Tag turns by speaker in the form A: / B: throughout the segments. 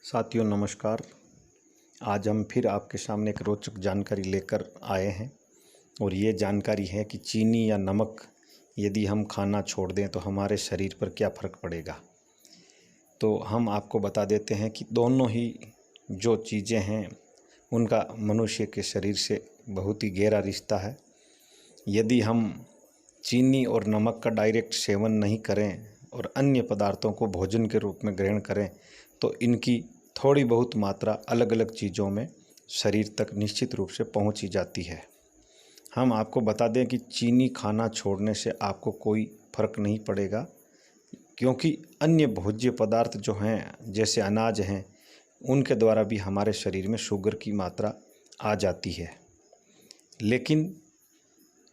A: साथियों नमस्कार। आज हम फिर आपके सामने एक रोचक जानकारी लेकर आए हैं और ये जानकारी है कि चीनी या नमक यदि हम खाना छोड़ दें तो हमारे शरीर पर क्या फ़र्क पड़ेगा। तो हम आपको बता देते हैं कि दोनों ही जो चीज़ें हैं उनका मनुष्य के शरीर से बहुत ही गहरा रिश्ता है। यदि हम चीनी और नमक का डायरेक्ट सेवन नहीं करें और अन्य पदार्थों को भोजन के रूप में ग्रहण करें तो इनकी थोड़ी बहुत मात्रा अलग अलग चीज़ों में शरीर तक निश्चित रूप से पहुंच ही जाती है। हम आपको बता दें कि चीनी खाना छोड़ने से आपको कोई फ़र्क नहीं पड़ेगा, क्योंकि अन्य भोज्य पदार्थ जो हैं जैसे अनाज हैं उनके द्वारा भी हमारे शरीर में शुगर की मात्रा आ जाती है। लेकिन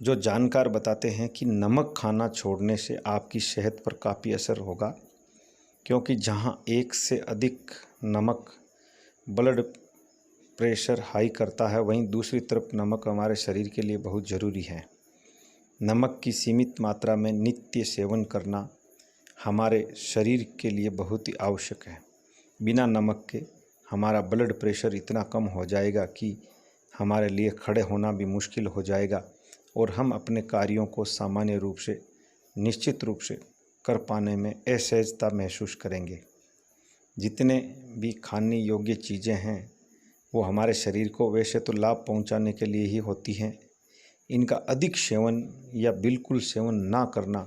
A: जो जानकार बताते हैं कि नमक खाना छोड़ने से आपकी सेहत पर काफ़ी असर होगा, क्योंकि जहाँ एक से अधिक नमक ब्लड प्रेशर हाई करता है वहीं दूसरी तरफ नमक हमारे शरीर के लिए बहुत ज़रूरी है। नमक की सीमित मात्रा में नित्य सेवन करना हमारे शरीर के लिए बहुत ही आवश्यक है। बिना नमक के हमारा ब्लड प्रेशर इतना कम हो जाएगा कि हमारे लिए खड़े होना भी मुश्किल हो जाएगा और हम अपने कार्यों को सामान्य रूप से निश्चित रूप से कर पाने में असहजता महसूस करेंगे। जितने भी खाने योग्य चीज़ें हैं वो हमारे शरीर को वैसे तो लाभ पहुंचाने के लिए ही होती हैं। इनका अधिक सेवन या बिल्कुल सेवन ना करना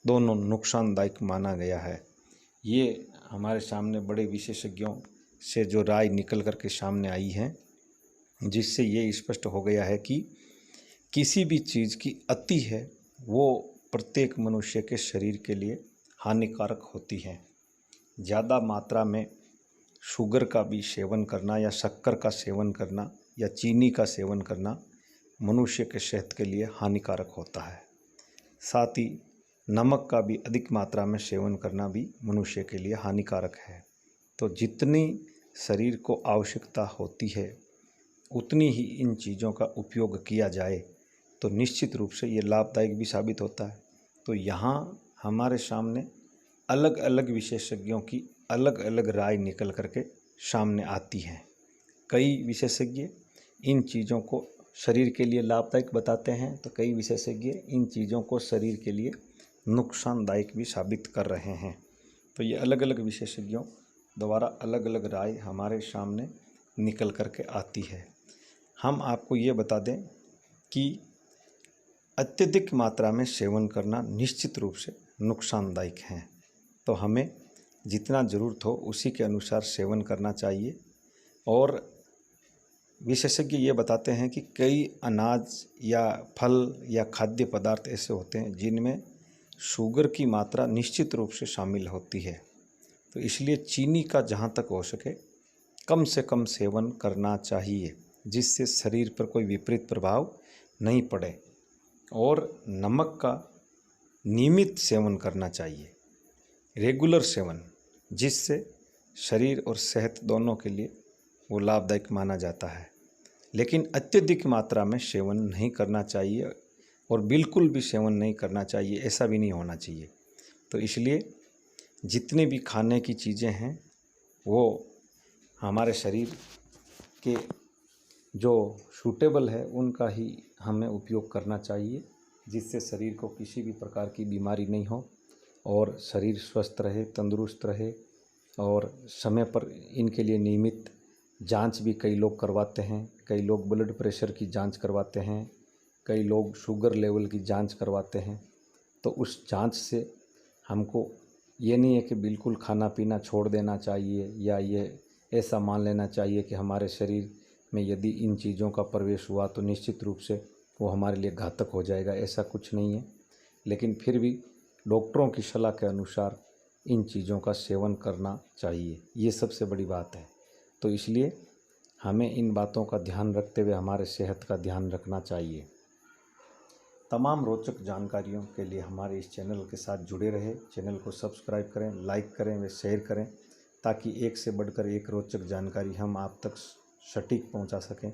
A: दोनों नुकसानदायक माना गया है। ये हमारे सामने बड़े विशेषज्ञों से जो राय निकल कर के सामने आई है, जिससे ये स्पष्ट हो गया है कि किसी भी चीज़ की अति है वो प्रत्येक मनुष्य के शरीर के लिए हानिकारक होती है। ज़्यादा मात्रा में शुगर का भी सेवन करना या शक्कर का सेवन करना या चीनी का सेवन करना मनुष्य के सेहत के लिए हानिकारक होता है। साथ ही नमक का भी अधिक मात्रा में सेवन करना भी मनुष्य के लिए हानिकारक है। तो जितनी शरीर को आवश्यकता होती है उतनी ही इन चीज़ों का उपयोग किया जाए तो निश्चित रूप से ये लाभदायक भी साबित होता है। तो यहाँ हमारे सामने अलग अलग विशेषज्ञों की अलग अलग राय निकल करके सामने आती हैं। कई विशेषज्ञ इन चीज़ों को शरीर के लिए लाभदायक बताते हैं तो कई विशेषज्ञ इन चीज़ों को शरीर के लिए नुकसानदायक भी साबित कर रहे हैं। तो ये अलग अलग विशेषज्ञों द्वारा अलग अलग राय हमारे सामने निकल करके आती है। हम आपको ये बता दें कि अत्यधिक मात्रा में सेवन करना निश्चित रूप से नुकसानदायक है। तो हमें जितना ज़रूरत हो उसी के अनुसार सेवन करना चाहिए। और विशेषज्ञ ये बताते हैं कि कई अनाज या फल या खाद्य पदार्थ ऐसे होते हैं जिनमें शुगर की मात्रा निश्चित रूप से शामिल होती है। तो इसलिए चीनी का जहाँ तक हो सके कम से कम सेवन करना चाहिए, जिससे शरीर पर कोई विपरीत प्रभाव नहीं पड़े। और नमक का नियमित सेवन करना चाहिए, रेगुलर सेवन, जिससे शरीर और सेहत दोनों के लिए वो लाभदायक माना जाता है। लेकिन अत्यधिक मात्रा में सेवन नहीं करना चाहिए और बिल्कुल भी सेवन नहीं करना चाहिए, ऐसा भी नहीं होना चाहिए। तो इसलिए जितने भी खाने की चीज़ें हैं वो हमारे शरीर के जो सूटेबल है उनका ही हमें उपयोग करना चाहिए, जिससे शरीर को किसी भी प्रकार की बीमारी नहीं हो और शरीर स्वस्थ रहे, तंदुरुस्त रहे। और समय पर इनके लिए नियमित जांच भी कई लोग करवाते हैं। कई लोग ब्लड प्रेशर की जांच करवाते हैं, कई लोग शुगर लेवल की जांच करवाते हैं। तो उस जांच से हमको ये नहीं है कि बिल्कुल खाना पीना छोड़ देना चाहिए या ये ऐसा मान लेना चाहिए कि हमारे शरीर में यदि इन चीज़ों का प्रवेश हुआ तो निश्चित रूप से वो हमारे लिए घातक हो जाएगा, ऐसा कुछ नहीं है। लेकिन फिर भी डॉक्टरों की सलाह के अनुसार इन चीज़ों का सेवन करना चाहिए, ये सबसे बड़ी बात है। तो इसलिए हमें इन बातों का ध्यान रखते हुए हमारे सेहत का ध्यान रखना चाहिए। तमाम रोचक जानकारियों के लिए हमारे इस चैनल के साथ जुड़े रहे। चैनल को सब्सक्राइब करें, लाइक करें व शेयर करें, ताकि एक से बढ़कर एक रोचक जानकारी हम आप तक सटीक पहुंचा सकें।